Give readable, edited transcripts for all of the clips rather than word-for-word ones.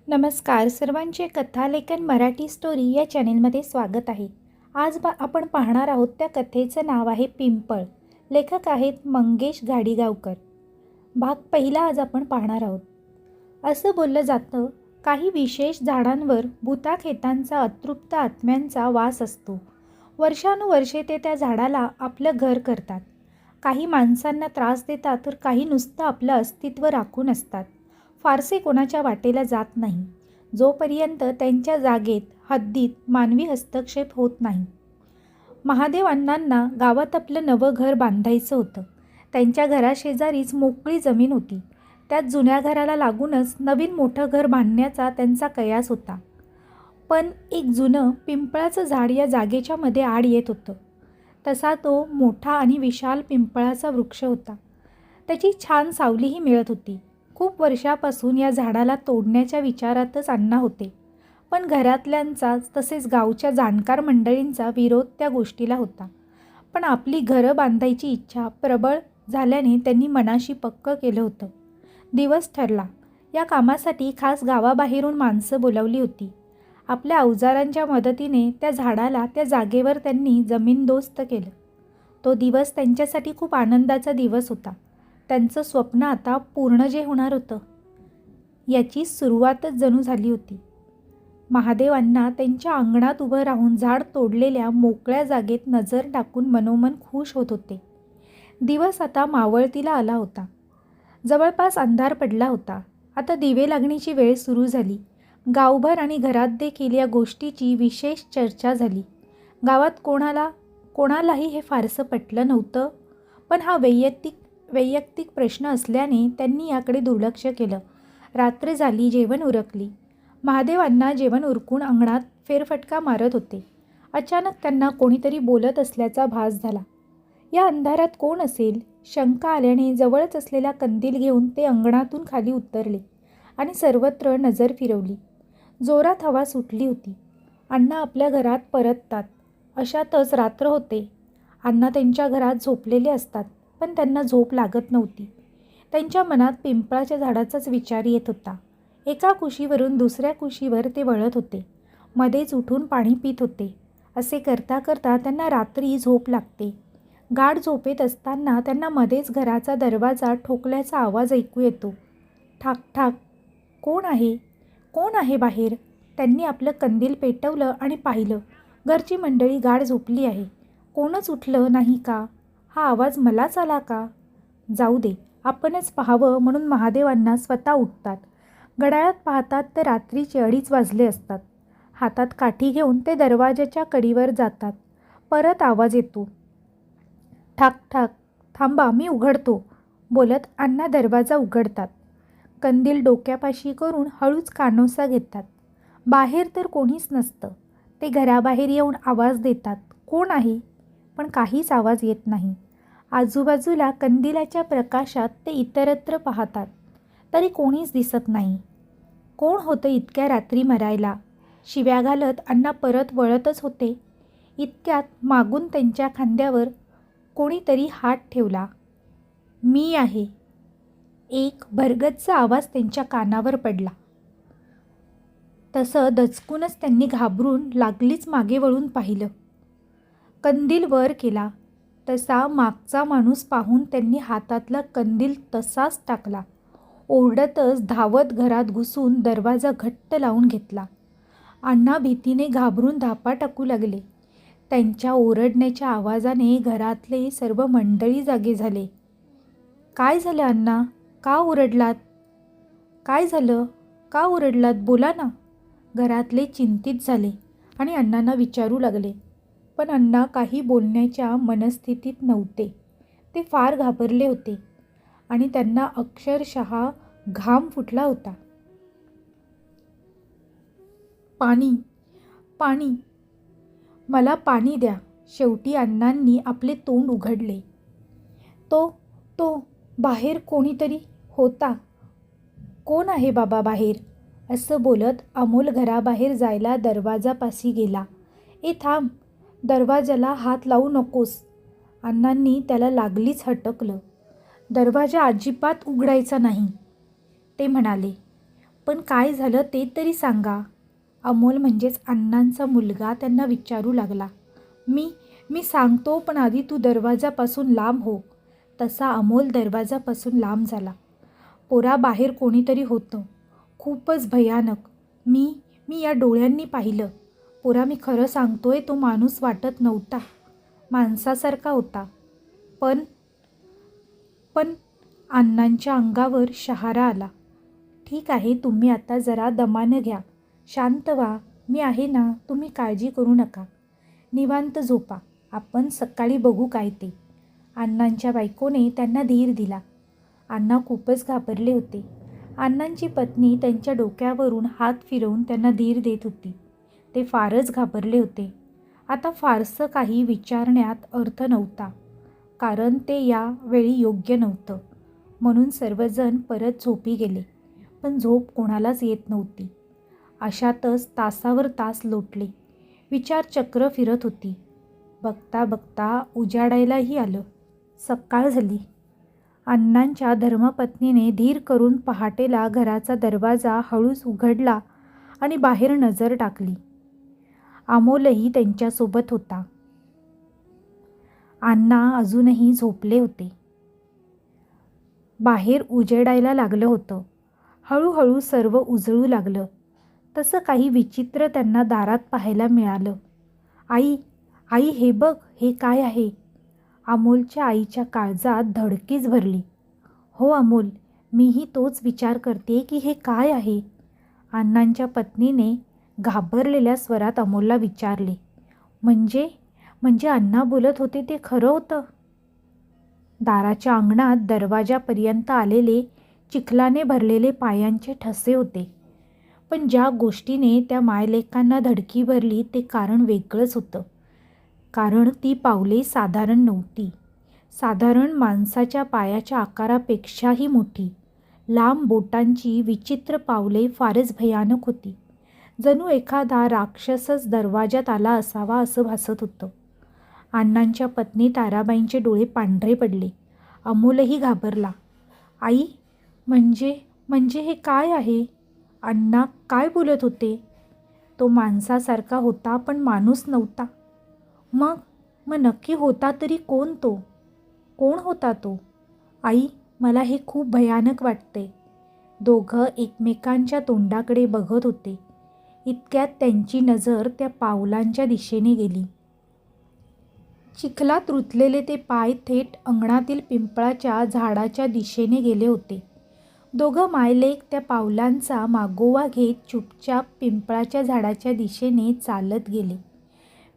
नमस्कार सर्वांचे कथालेखन मराठी स्टोरी या चॅनेलमध्ये स्वागत आहे. आज आपण पाहणार आहोत त्या कथेचं नाव आहे पिंपळ. लेखक आहेत मंगेश घाडीगावकर. भाग पहिला आज पाहणार आहोत. असं बोललं जातं, काही विशेष झाडांवर भुताखेतांचा अतृप्त आत्म्यांचा वास असतो. वर्षानुवर्षे ते त्या झाडाला आपलं घर करतात. काही माणसांना त्रास देतात तर काही नुसतं आपलं अस्तित्व राखून असतात. फारसे कोणाच्या वाटेला जात नाही, जोपर्यंत त्यांच्या जागेत हद्दीत मानवी हस्तक्षेप होत नाही. महादेव अण्णांना गावात आपलं नवं घर बांधायचं होतं. त्यांच्या घराशेजारीच मोकळी जमीन होती. त्यात जुन्या घराला लागूनच नवीन मोठं घर बांधण्याचा त्यांचा कयास होता. पण एक जुनं पिंपळाचं झाड या जागेच्या मध्ये आड येत होतं. तसा तो मोठा आणि विशाल पिंपळाचा वृक्ष होता. त्याची छान सावलीही मिळत होती. खूप वर्षापासून या झाडाला तोडण्याच्या विचारातच अण्णा होते, पण घरातल्यांचा तसेच गावच्या जाणकार मंडळींचा विरोध त्या गोष्टीला होता. पण आपली घरं बांधायची इच्छा प्रबळ झाल्याने त्यांनी मनाशी पक्क केलं होतं. दिवस ठरला. या कामासाठी खास गावाबाहेरून माणसं बोलावली होती. आपल्या अवजारांच्या मदतीने त्या झाडाला त्या जागेवर त्यांनी जमीनदोस्त केलं. तो दिवस त्यांच्यासाठी खूप आनंदाचा दिवस होता. त्यांचं स्वप्न आता पूर्ण जे होणार होतं याची सुरुवातच जणू झाली होती. महादेव अण्णा त्यांच्या अंगणात उभं राहून झाड तोडलेल्या मोकळ्या जागेत नजर टाकून मनोमन खुश होत होते. दिवस आता मावळतीला आला होता. जवळपास अंधार पडला होता. आता दिवे लागण्याची वेळ सुरू झाली. गावभर आणि घरात देखील या गोष्टीची विशेष चर्चा झाली. गावात कोणालाही हे फारसं पटलं नव्हतं, पण हा वैयक्तिक प्रश्न असल्याने त्यांनी याकडे दुर्लक्ष केलं. रात्र झाली, जेवण उरकली. महादेव अण्णा जेवण उरकून अंगणात फेरफटका मारत होते. अचानक त्यांना कोणीतरी बोलत असल्याचा भास झाला. या अंधारात कोण असेल? शंका आल्याने जवळच असलेला कंदील घेऊन ते अंगणातून खाली उतरले आणि सर्वत्र नजर फिरवली. जोरात हवा सुटली होती. अण्णा आपल्या घरात परततात अशातच रात्र होते. अण्णा त्यांच्या घरात झोपलेले असतात, पण त्यांना झोप लागत नव्हती. त्यांच्या मनात पिंपळाच्या झाडाचाच विचार येत होता. एका कुशीवरून दुसऱ्या कुशीवर ते वळत होते. मध्येच उठून पाणी पित होते. असे करता करता त्यांना रात्री झोप लागते. गाढ झोपेत असताना त्यांना मध्येच घराचा दरवाजा ठोकल्याचा आवाज ऐकू येतो. ठाक ठाक. कोण आहे? कोण आहे बाहेर? त्यांनी आपलं कंदील पेटवलं आणि पाहिलं. घरची मंडळी गाढ झोपली आहे. कोणच उठलं नाही का? हा आवाज मलाच आला का? जाऊ दे, आपणच पाहावं म्हणून महादेवांना स्वतः उठतात. घड्याळात पाहतात तर रात्रीचे 2:30 वाजले असतात. हातात काठी घेऊन ते दरवाजाच्या कडीवर जातात. परत आवाज येतो. ठाक ठाक. थांबा, मी उघडतो, बोलत अण्णा दरवाजा उघडतात. कंदील डोक्यापाशी करून हळूच कानोसा घेतात. बाहेर तर कोणीच नसतं. ते घराबाहेर येऊन आवाज देतात, कोण आहे? पण काहीच आवाज येत नाही. आजूबाजूला कंदिलाच्या प्रकाशात ते इतरत्र पाहतात, तरी कोणीच दिसत नाही. कोण होतं इतक्या रात्री मरायला? शिव्या घालत अण्णा परत वळतच होते. इतक्यात मागून त्यांच्या खांद्यावर कोणीतरी हात ठेवला. मी आहे. एक भरगच्च आवाज त्यांच्या कानावर पडला. तसं दचकूनच त्यांनी घाबरून लागलीच मागे वळून पाहिलं. कंदील वर केला तसा मागचा माणूस पाहून त्यांनी हातातला कंदील तसाच टाकला. ओरडतच धावत घरात घुसून दरवाजा घट्ट लावून घेतला. अण्णा भीतीने घाबरून धापा टाकू लागले. त्यांच्या ओरडण्याच्या आवाजाने घरातले सर्व मंडळी जागे झाले. काय झालं अण्णा? का ओरडलात? काय झालं? का ओरडलात? बोला ना. घरातले चिंतित झाले आणि अण्णांना विचारू लागले. पण अण्णा काही बोलण्याच्या मनस्थितीत नव्हते. ते फार घाबरले होते आणि त्यांना अक्षरशः घाम फुटला होता. पाणी, पाणी, मला पाणी द्या. शेवटी अण्णांनी आपले तोंड उघडले. तो बाहेर कोणीतरी होता. कोण आहे बाबा बाहेर? असं बोलत अमोल घराबाहेर जायला दरवाजापाशी गेला. ए थांब, दरवाजाला हात लावू नकोस. अण्णांनी त्याला लागलीच हटकलं. दरवाजा अजिबात उघडायचा नाही, ते म्हणाले. पण काय झालं ते तरी सांगा. अमोल म्हणजेच अण्णांचा मुलगा त्यांना विचारू लागला. मी मी सांगतो, पण आधी तू दरवाजापासून लांब हो. तसा अमोल दरवाजापासून लांब झाला. पोराबाहेर कोणीतरी होतं, खूपच भयानक. मी मी या डोळ्यांनी पाहिलं. पोरा, मी खरं सांगतोय, तो माणूस वाटत नव्हता, माणसासारखा होता. पण पण अण्णांच्या अंगावर शहारा आला. ठीक आहे, तुम्ही आता जरा दमानं घ्या, शांत व्हा, मी आहे ना, तुम्ही काळजी करू नका, निवांत झोपा, आपण सकाळी बघू काय ते. अण्णांच्या बायकोने त्यांना धीर दिला. अण्णा खूपच घाबरले होते. अण्णांची पत्नी त्यांच्या डोक्यावरून हात फिरवून त्यांना धीर देत होती. ते फारच घाबरले होते. आता फारसं काही विचारण्यात अर्थ नव्हता, कारण ते या वेळी योग्य नव्हतं. म्हणून सर्वजण परत झोपी गेले. पण झोप कोणालाच येत नव्हती. अशातच तासावर तास लोटले. विचारचक्र फिरत होती. बघता बघता उजाडायलाही आलं. सकाळ झाली. अण्णांच्या धर्मपत्नीने धीर करून पहाटेला घराचा दरवाजा हळूच उघडला आणि बाहेर नजर टाकली. अमोलही त्यांच्यासोबत होता. अण्णा अजूनही झोपले होते. बाहेर उजेडायला लागलं होतं. हळूहळू सर्व उजळू लागलं. तसं काही विचित्र त्यांना दारात पाहायला मिळालं. आई, आई, हे बघ, हे काय आहे? अमोलच्या आईच्या काळजात धडकीच भरली. हो अमोल, मीही तोच विचार करते की हे काय आहे? अण्णांच्या पत्नीने घाबरलेल्या स्वरात अमोलला विचारले. म्हणजे म्हणजे अण्णा बोलत होते ते खरं होतं? दाराच्या अंगणात दरवाजापर्यंत आलेले चिखलाने भरलेले पायांचे ठसे होते. पण ज्या गोष्टीने त्या मायलेकांना धडकी भरली ते कारण वेगळंच होतं. कारण ती पावले साधारण नव्हती. साधारण माणसाच्या पायाच्या आकारापेक्षाही मोठी, लांब बोटांची विचित्र पावले फारच भयानक होती. जणू एखादा राक्षसच दरवाजात आला असावा असं भासत होतं. अण्णांच्या पत्नी ताराबाईंचे डोळे पांढरे पडले. अमोलही घाबरला. आई, म्हणजे हे काय आहे? अण्णा काय बोलत होते? तो माणसासारखा होता, पण माणूस नव्हता. मग नक्की होता तरी कोण तो? कोण होता तो? आई, मला हे खूप भयानक वाटते. दोघं एकमेकांच्या तोंडाकडे बघत होते. इतक्यात त्यांची नजर त्या पावलांच्या दिशेने गेली. चिखलात रुतलेले ते पाय थेट अंगणातील पिंपळाच्या झाडाच्या दिशेने गेले होते. दोघं मायलेक त्या पावलांचा मागोवा घेत चुपचाप पिंपळाच्या झाडाच्या दिशेने चालत गेले.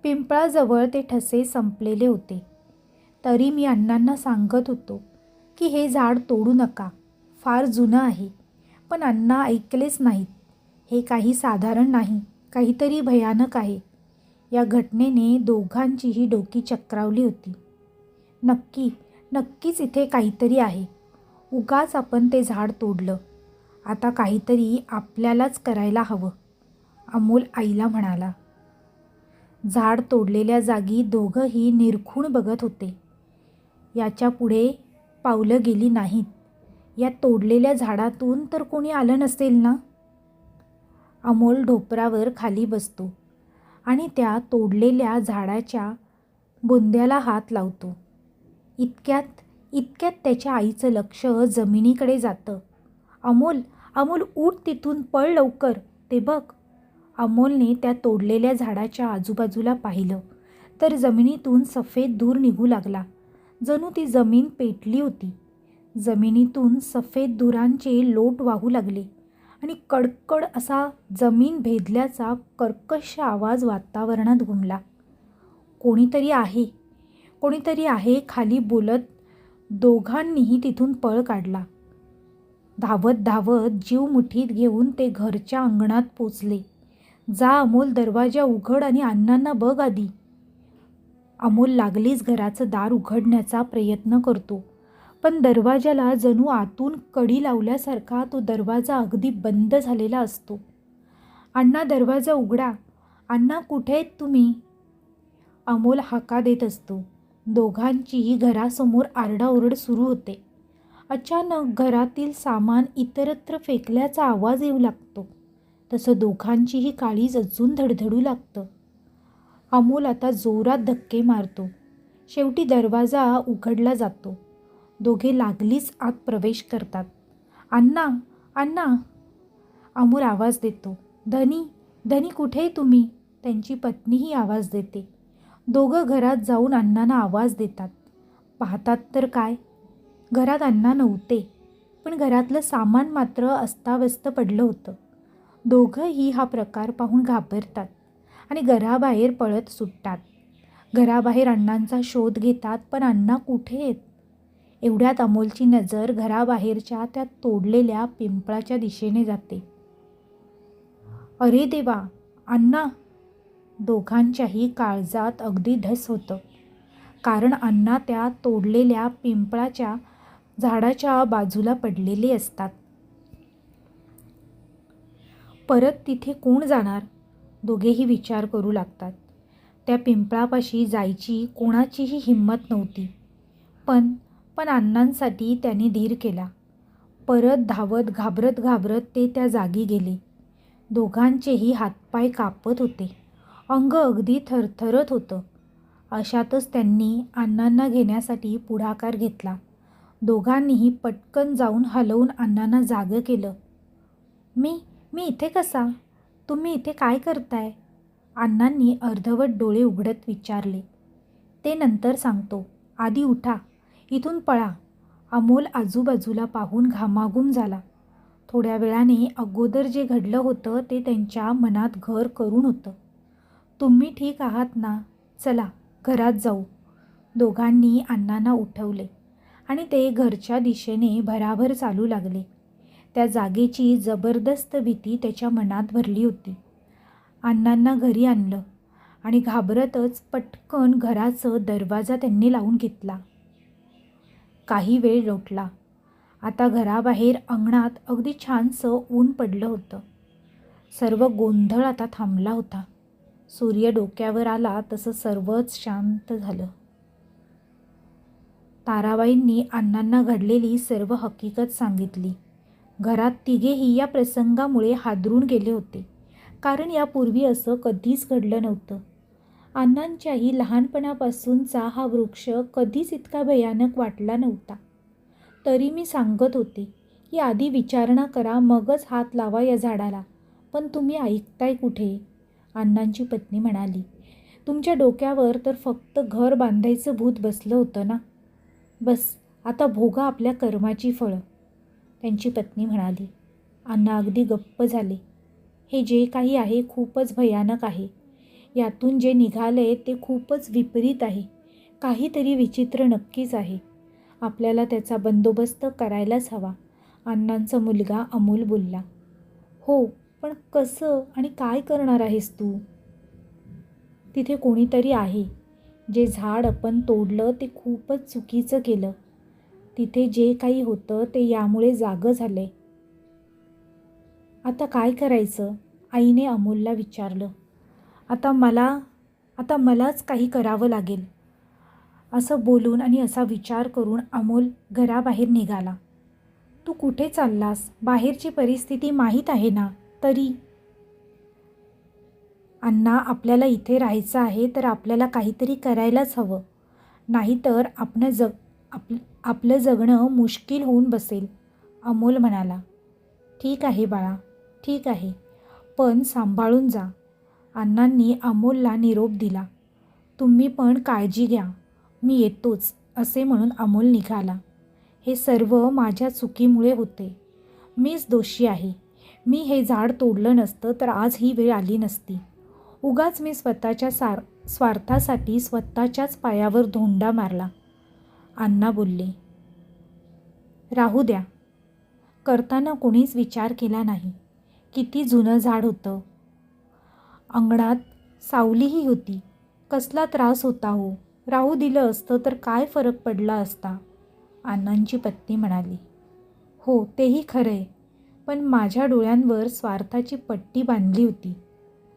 पिंपळाजवळ ते ठसे संपलेले होते. तरी मी अण्णांना सांगत होतो की हे झाड तोडू नका, फार जुनं आहे. पण अण्णा ऐकलेच नाहीत. हे काही साधारण नाही, काहीतरी भयानक आहे. या घटनेने दोघांचीही डोकी चक्रावली होती. नक्कीच इथे काहीतरी आहे. उगाच आपण ते झाड तोडलं. आता काहीतरी आपल्यालाच करायला हवं, अमोल आईला म्हणाला. झाड तोडलेल्या जागी दोघंही निरखून बघत होते. याच्या पुढे पावलं गेली नाहीत. या तोडलेल्या झाडातून तर कोणी आलं नसेल ना? अमोल ढोपरावर खाली बसतो आणि त्या तोडलेल्या झाडाच्या बुंद्याला हात लावतो. इतक्यात त्याच्या आईचं लक्ष जमिनीकडे जातं. अमोल उठ, तिथून पळ लवकर, ते बघ. अमोलने त्या तोडलेल्या झाडाच्या आजूबाजूला पाहिलं तर जमिनीतून सफेद धूर निघू लागला. जणू ती जमीन पेटली होती. जमिनीतून सफेद धुरांचे लोट वाहू लागले आणि कडकड असा जमीन भेदल्याचा कर्कश आवाज वातावरणात घुमला. कोणीतरी आहे खाली बोलत दोघांनीही तिथून पळ काढला. धावत जीव मुठीत घेऊन ते घरच्या अंगणात पोचले. जा अमोल, दरवाजा उघड आणि अण्णांना बघ आधी. अमोल लागलीच घराचं दार उघडण्याचा प्रयत्न करतो, पण दरवाजाला जणू आतून कडी लावल्यासारखा तो दरवाजा अगदी बंद झालेला असतो. अण्णा, दरवाजा उघडा. अण्णा, कुठे आहेत तुम्ही? अमोल हाका देत असतो. दोघांचीही घरासमोर आरडाओरड सुरू होते. अचानक घरातील सामान इतरत्र फेकल्याचा आवाज येऊ लागतो. तसं दोघांचीही काळीज अजून धडधडू लागतं. अमोल आता जोरात धक्के मारतो. शेवटी दरवाजा उघडला जातो. दोघे लागलीच आत प्रवेश करतात. अण्णा, अण्णा, अमोल आवाज देतो. धनी, धनी कुठे आहे तुम्ही? त्यांची पत्नीही आवाज देते. दोघं घरात जाऊन अण्णांना आवाज देतात. पाहतात तर काय, घरात अण्णा नव्हते, पण घरातलं सामान मात्र अस्ताव्यस्त पडलं होतं. दोघंही हा प्रकार पाहून घाबरतात आणि घराबाहेर पळत सुटतात. घराबाहेर अण्णांचा शोध घेतात, पण अण्णा कुठे आहेत? एवढ्यात अमोलची नजर घराबाहेरच्या त्या तोडलेल्या पिंपळाच्या दिशेने जाते. अरे देवा, अण्णा! दोघांच्याही काळजात अगदी धस होतं, कारण अण्णा त्या तोडलेल्या पिंपळाच्या झाडाच्या बाजूला पडलेले असतात. परत तिथे कोण जाणार? दोघेही विचार करू लागतात. त्या पिंपळापाशी जायची कोणाचीही हिंमत नव्हती. पण अण्णांसाठी त्यांनी धीर केला. परत धावत घाबरत घाबरत ते त्या जागी गेले. दोघांचेही हातपाय कापत होते. अंग अगदी थरथरत होतं. अशातच त्यांनी अण्णांना घेण्यासाठी पुढाकार घेतला. दोघांनीही पटकन जाऊन हलवून अण्णांना जागं केलं. मी इथे कसा? तुम्ही इथे काय करताय? अण्णांनी अर्धवट डोळे उघडत विचारले. ते नंतर सांगतो, आधी उठा, इथून पळा. अमोल आजूबाजूला पाहून घामाघूम झाला. थोड्या वेळाने अगोदर जे घडलं होतं ते त्यांच्या मनात घर करून होतं. तुम्ही ठीक आहात ना? चला घरात जाऊ. दोघांनी अण्णांना उठवले आणि ते घरच्या दिशेने भराभर चालू लागले. त्या जागेची जबरदस्त भीती त्याच्या मनात भरली होती. अण्णांना घरी आणलं आणि घाबरतच पटकन घराचा दरवाजा त्यांनी लावून घेतला. काही वेळ लोटला. आता घराबाहेर अंगणात अगदी छानसं ऊन पडलं होतं. सर्व गोंधळ आता थांबला होता. सूर्य डोक्यावर आला तसं सर्वच शांत झालं. ताराबाईंनी अण्णांना घडलेली सर्व हकीकत सांगितली. घरात तिघेही या प्रसंगामुळे हादरून गेले होते, कारण यापूर्वी असं कधीच घडलं नव्हतं. अण्णांच्याही लहानपणापासूनचा हा वृक्ष कधीच इतका भयानक वाटला नव्हता. तरी मी सांगत होते की आधी विचारणा करा, मगच हात लावा या झाडाला, पण तुम्ही ऐकताय कुठे? अण्णांची पत्नी म्हणाली. तुमच्या डोक्यावर तर फक्त घर बांधायचं भूत बसलं होतं ना. बस आता भोगा आपल्या कर्माची फळं, त्यांची पत्नी म्हणाली. अण्णा अगदी गप्प झाले. हे जे काही आहे खूपच भयानक आहे. यातून जे निघाले ते खूपच विपरीत आहे. काहीतरी विचित्र नक्कीच आहे. आपल्याला त्याचा बंदोबस्त करायलाच हवा, अण्णांचा मुलगा अमोल बोलला. हो, पण कसं आणि काय करणार आहेस तू? तिथे कोणीतरी आहे. जे झाड आपण तोडलं ते खूपच चुकीचं केलं. तिथे जे काही होतं ते यामुळे जागं झालंय. आता काय करायचं? आईने अमोलला विचारलं. आता मलाच काही करावं लागेल, असं बोलून आणि असा विचार करून अमोल घराबाहेर निघाला. तू कुठे चाललास? बाहेरची परिस्थिती माहीत आहे ना? तरी अण्णा, आपल्याला इथे राहायचं आहे तर आपल्याला काहीतरी करायलाच हवं, नाहीतर आपलं जगणं मुश्किल होऊन बसेल, अमोल म्हणाला. ठीक आहे बाळा, ठीक आहे, पण सांभाळून जा. अण्णांनी अमोलला निरोप दिला. तुम्ही पण काळजी घ्या, मी येतोच, असे म्हणून अमोल निघाला. हे सर्व माझ्या चुकीमुळे होते. मीच दोषी आहे. मी हे झाड तोडलं नसतं तर आज ही वेळ आली नसती. उगाच मी स्वतःच्या स्वार्थासाठी स्वतःच्याच पायावर धोंडा मारला, अण्णा बोलले. राहू द्या. करताना कोणीच विचार केला नाही. किती जुनं झाड होतं. अंगणात सावलीही होती. कसला त्रास होता हो. राहू दिलं असतं तर काय फरक पडला असता, अण्णांची पत्नी म्हणाली. हो, तेही खरंय, पण माझ्या डोळ्यांवर स्वार्थाची पट्टी बांधली होती,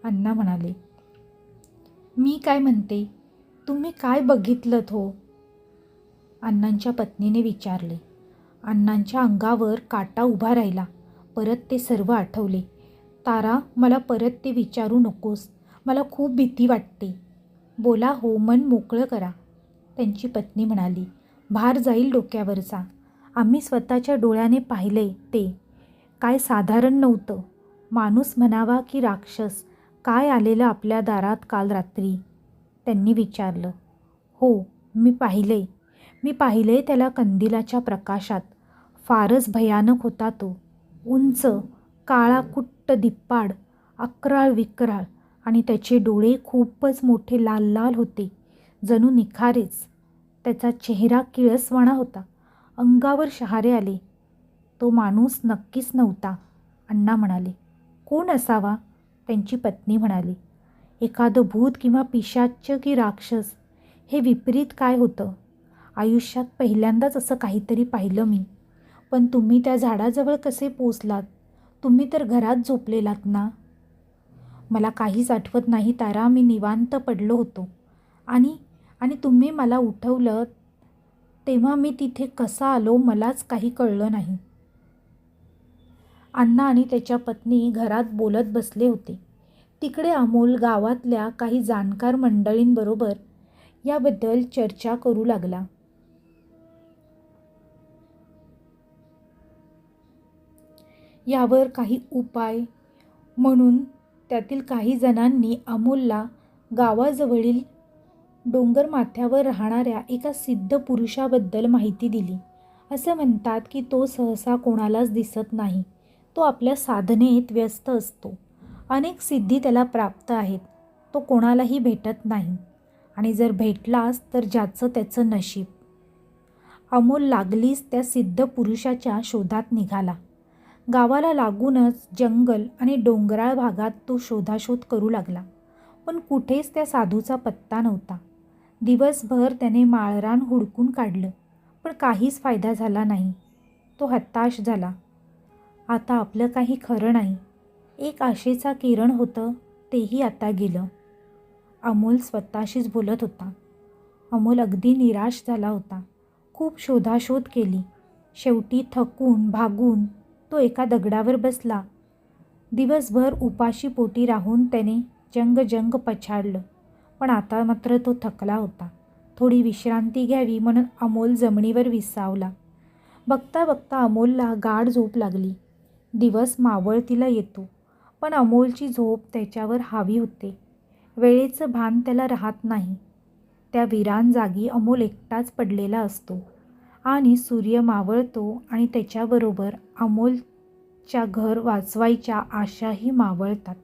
अण्णा म्हणाले. मी काय म्हणते, तुम्ही काय बघितलंत हो? अण्णांच्या पत्नीने विचारले. अण्णांच्या अंगावर काटा उभा राहिला. परत ते सर्व आठवले. तारा, मला परत ते विचारू नकोस. मला खूप भीती वाटते. बोला हो, मन मोकळं करा. त्यांची पत्नी म्हणाली. भार जाईल डोक्यावरचा. आम्ही स्वतःच्या डोळ्याने पाहिले ते. काय साधारण नव्हतं. माणूस म्हणावा की राक्षस. काय आलेलं आपल्या दारात काल रात्री? त्यांनी विचारलं. हो, मी पाहिलंय त्याला कंदिलाच्या प्रकाशात. फारच भयानक होता तो. उंच, काळा कुट्ट दिप्पाड, अक्राळ विक्राळ, आणि त्याचे डोळे खूपच मोठे लाल लाल होते, जणू निखारेच. त्याचा चेहरा किळसवाणा होता. अंगावर शहारे आले. तो माणूस नक्कीच नव्हता, अण्णा म्हणाले. कोण असावा? त्यांची पत्नी म्हणाली. एखादं भूत किंवा पिशाच्च की राक्षस. हे विपरीत काय होतं? आयुष्यात पहिल्यांदाच असं काहीतरी पाहिलं मी. पण तुम्ही त्या झाडाजवळ कसे पोचलात? तुम्ही तर घरात झोपलेलात ना? मला काहीच आठवत नाही तारा. मी निवांत पडलो होतो आणि तुम्ही मला उठवलं तेव्हा मी तिथे कसा आलो मलाच काही कळलं नाही. अण्णा आणि त्याच्या पत्नी घरात बोलत बसले होते. तिकडे अमोल गावातल्या काही जाणकार मंडळींबरोबर याबद्दल चर्चा करू लागला. यावर काही उपाय म्हणून त्यातील काही जणांनी अमोलला गावाजवळील डोंगरमाथ्यावर राहणाऱ्या एका सिद्ध पुरुषाबद्दल माहिती दिली. असं म्हणतात की तो सहसा कोणालाच दिसत नाही. तो आपल्या साधनेत व्यस्त असतो. अनेक सिद्धी त्याला प्राप्त आहेत. तो कोणालाही भेटत नाही, आणि जर भेटलाच तर ज्याचं त्याचं नशीब. अमोल लागलीच त्या सिद्ध पुरुषाच्या शोधात निघाला. गावाला लागूनच जंगल आणि डोंगराळ भागात तो शोधाशोध करू लागला. पण कुठेच त्या साधूचा पत्ता नव्हता. दिवसभर त्याने माळरान हुडकून काढलं, पण काहीच फायदा झाला नाही. तो हताश झाला. आता आपलं काही खरं नाही. एक आशेचा किरण होतं, तेही आता गेलं. अमोल स्वतःशीच बोलत होता. अमोल अगदी निराश झाला होता. खूप शोधाशोध केली. शेवटी थकून भागून तो एका दगडावर बसला. दिवसभर उपाशी पोटी राहून त्याने जंग पछाडलं. पण आता मात्र तो थकला होता. थोडी विश्रांती घ्यावी म्हणून अमोल जमिनीवर विसावला. बघता बघता अमोलला गाढ झोप लागली. दिवस मावळतीला येतो, पण अमोलची झोप त्याच्यावर हावी होते. वेळेचं भान त्याला राहत नाही. त्या विरान जागी अमोल एकटाच पडलेला असतो, आणि सूर्य मावळतो आणि त्याच्याबरोबर अमोलच्या घर वाचवायच्या आशाही मावळतात.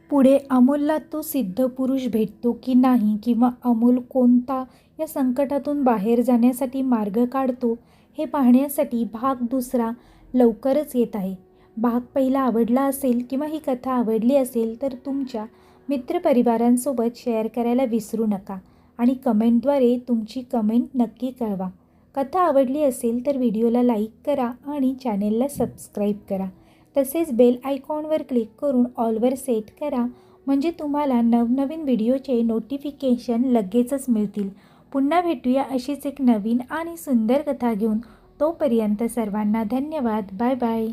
पुढे अमोलला तो सिद्ध पुरुष भेटतो की नाही, किंवा अमोल कोणता या संकटातून बाहेर जाण्यासाठी मार्ग काढतो, हे पाहण्यासाठी भाग 2 लवकरच येत आहे. भाग पहिला आवडला असेल किंवा ही कथा आवडली असेल तर तुमच्या मित्रपरिवारांसोबत शेअर करायला विसरू नका, आणि कमेंटद्वारे तुमची कमेंट नक्की कळवा. कथा आवडली असेल तर व्हिडिओला लाईक करा आणि चॅनेलला सबस्क्राईब करा. तसेच बेल आयकॉनवर क्लिक करून ऑलवर सेट करा, म्हणजे तुम्हाला नवनवीन व्हिडिओचे नोटिफिकेशन लगेचच मिळतील. पुन्हा भेटूया अशीच एक नवीन आणि सुंदर कथा घेऊन. तोपर्यंत सर्वांना धन्यवाद. Bye bye.